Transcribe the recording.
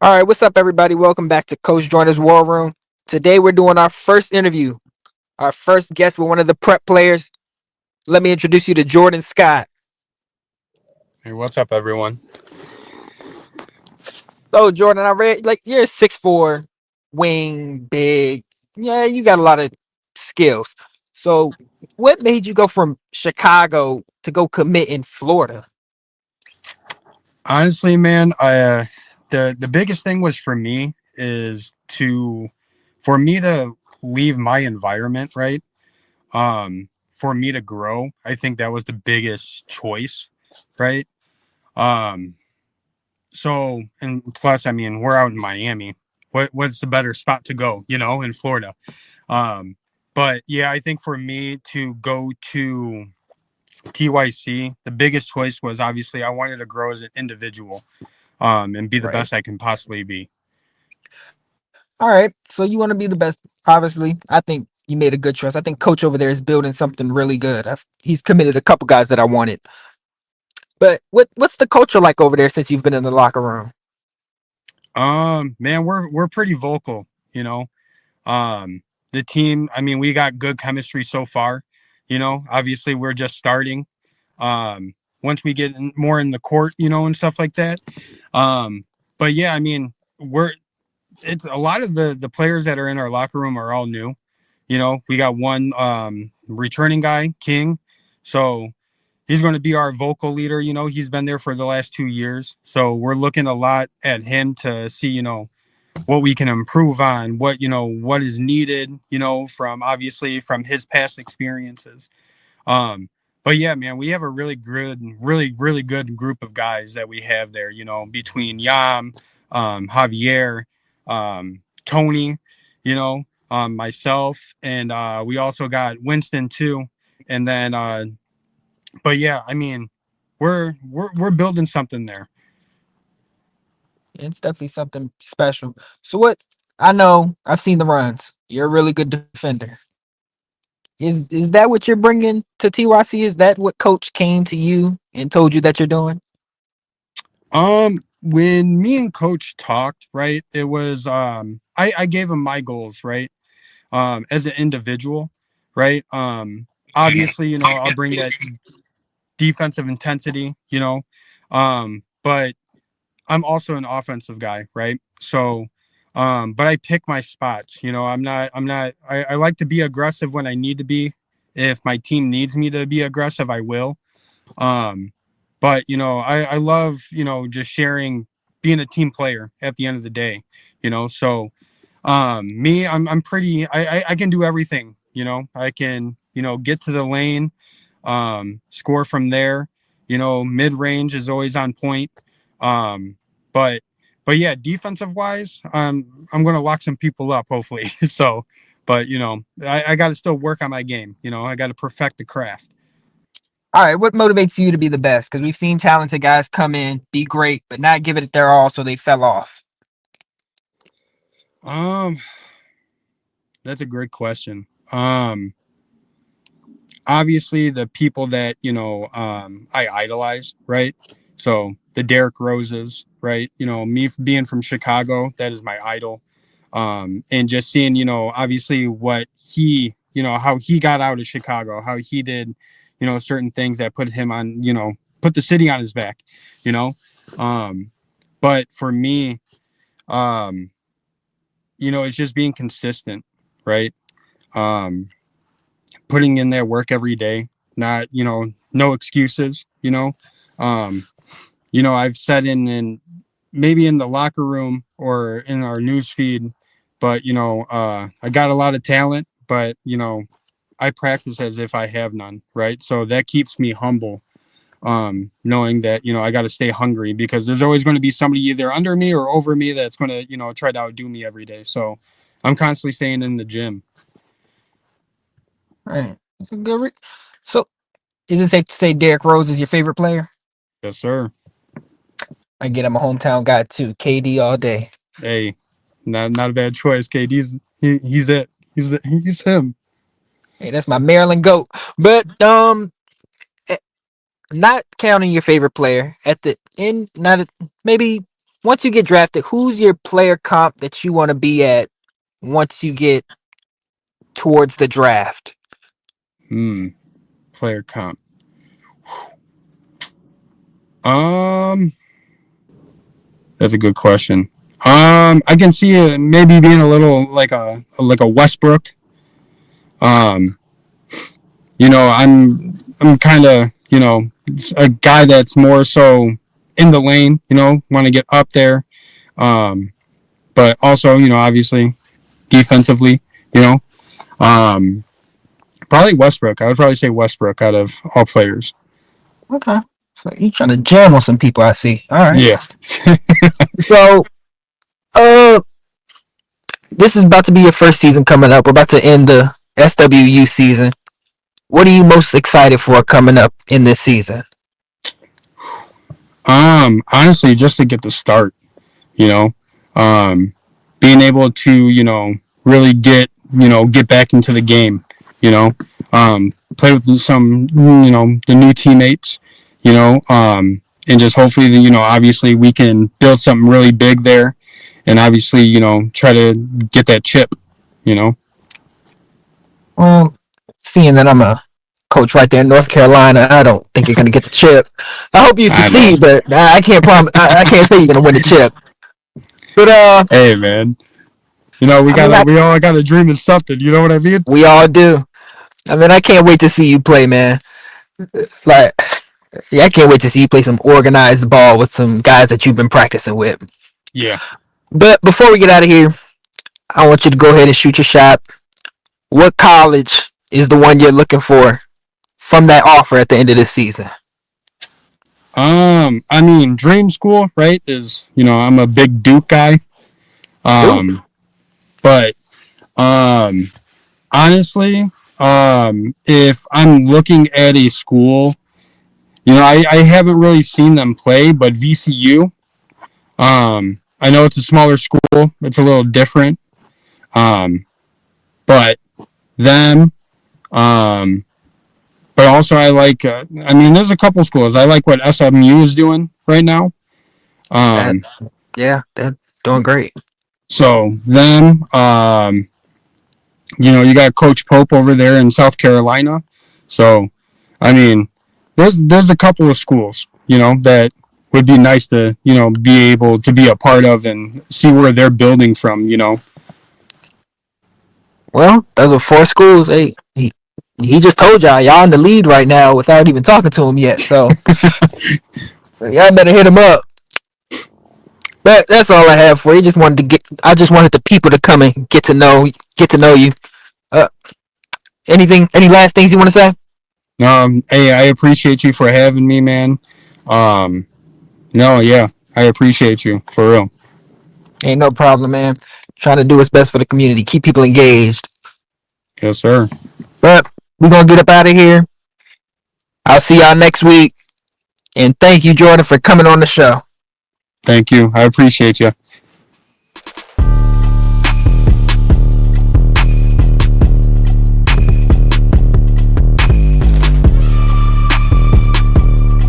All right, what's up, everybody? Welcome back to Coach Joyner's War Room. Today, we're doing our first interview, our first guest with one of the prep players. Let me introduce you to Jordan Scott. Hey, what's up, everyone? So, Jordan, I read you're 6'4", wing, big. Yeah, you got a lot of skills. So, what made you go from Chicago to go commit in Florida? Honestly, man, the biggest thing was for me is to for me to leave my environment, right? For me to grow. I think that was the biggest choice, right? Um, so and plus, I mean, we're out in Miami. What's the better spot to go? In Florida. Um, but yeah, I think for me to go to TYC, the biggest choice was obviously I wanted to grow as an individual, and be the Right. best I can possibly be. All right. So you want to be the best. Obviously, I think you made a good choice. I think Coach over there is building something really good. He's committed a couple guys that I wanted. But what's the culture like over there since you've been in the locker room? Man, we're pretty vocal, you know. Um, the team, I mean, we got good chemistry so far. Obviously we're just starting. Once we get more in the court, and stuff like that. Um, but yeah, I mean, we're it's a lot of the players that are in our locker room are all new. We got one returning guy, King. So he's going to be our vocal leader. He's been there for the last 2 years. So we're looking a lot at him to see, what we can improve on, what is needed, from obviously from his past experiences. Um, but yeah, man, we have a really good, really good group of guys that we have there, between Yam, Javier, Tony, myself, and we also got Winston too. And then but yeah, I mean, we're building something there. It's definitely something special. So what? I know I've seen the runs. You're a really good defender. Is that what you're bringing to TYC? Is that what Coach came to you and told you that you're doing? When me and Coach talked, right, it was I gave him my goals, right, as an individual, right. Obviously, I'll bring that defensive intensity, but I'm also an offensive guy, right? So, but I pick my spots. I like to be aggressive when I need to be. If my team needs me to be aggressive, I will. Um, but I love, just sharing, being a team player at the end of the day, So, me, I'm pretty. I can do everything. I can, get to the lane, score from there. Mid range is always on point. Um, but but yeah, defensive wise, I'm gonna lock some people up hopefully. So, but I got to still work on my game. I got to perfect the craft. All right, what motivates you to be the best? Because we've seen talented guys come in, be great, but not give it their all, so they fell off. Um, that's a great question. Obviously the people that I idolize, right? So the Derrick Roses, right? Me being from Chicago, that is my idol. And just seeing, obviously what he, how he got out of Chicago, how he did, certain things that put him on, put the city on his back, you know. Um, but for me, um, it's just being consistent, right? Um, Putting in their work every day, not, no excuses, Um, I've said in maybe in the locker room or in our news feed, but I got a lot of talent, but I practice as if I have none, right? So that keeps me humble. Knowing that, I got to stay hungry because there's always going to be somebody either under me or over me that's going to, try to outdo me every day. So I'm constantly staying in the gym. All right, that's a good. So, is it safe to say Derrick Rose is your favorite player? Yes, sir. I get him a hometown guy too. KD all day. Hey, not a bad choice. KD's he's it. He's him. Hey, that's my Maryland goat. But eh, not counting your favorite player at the end, not maybe. once you get drafted, who's your player comp that you want to be at once you get towards the draft? Player comp. Um, that's a good question. I can see it maybe being a little like a Westbrook. Um, I'm kind of a guy that's more so in the lane. Want to get up there. Um, but also obviously defensively. You know, um, probably Westbrook. I would probably say Westbrook out of all players. Okay. So you trying to jam on some people, I see. All right. Yeah. So, uh, this is about to be your first season coming up. We're about to end the SWU season. What are you most excited for coming up in this season? Honestly, just to get the start, you know, um, being able to, really get back into the game, play with some, the new teammates, and just hopefully, obviously we can build something really big there and obviously, try to get that chip, you know. Well, seeing that I'm a coach right there in North Carolina, I don't think you're going to get the chip. I hope you I know. succeed, but I can't promise. I can't say you're going to win the chip. But Hey, man, I mean, we all got to dream of something. You know what I mean? we all do. I mean, I can't wait to see you play, man. Like, yeah, I can't wait to see you play some organized ball with some guys that you've been practicing with. Yeah. But before we get out of here, I want you to go ahead and shoot your shot. What college is the one you're looking for from that offer at the end of this season? I mean, dream school, right? Is I'm a big Duke guy. Duke. But honestly, if I'm looking at a school, I haven't really seen them play, but VCU. I know it's a smaller school; it's a little different. Um, but them. Um, but also I like. I mean, there's a couple schools I like what SMU is doing right now. That, Um, yeah, they're doing great. so them. You got Coach Pope over there in South Carolina. So, I mean, there's a couple of schools, that would be nice to, be able to be a part of and see where they're building from. Well, those are four schools. He just told y'all in the lead right now without even talking to him yet. So y'all better hit him up. But that's all I have for you. I just wanted the people to come and get to know you. Uh, any last things you want to say? Hey, I appreciate you for having me, man. Um, no, yeah, I appreciate you for real. Ain't no problem, man. Trying to do what's best for the community, keep people engaged. Yes, sir. But we're gonna get up out of here. I'll see y'all next week. And thank you, Jordan, for coming on the show. Thank you. I appreciate you.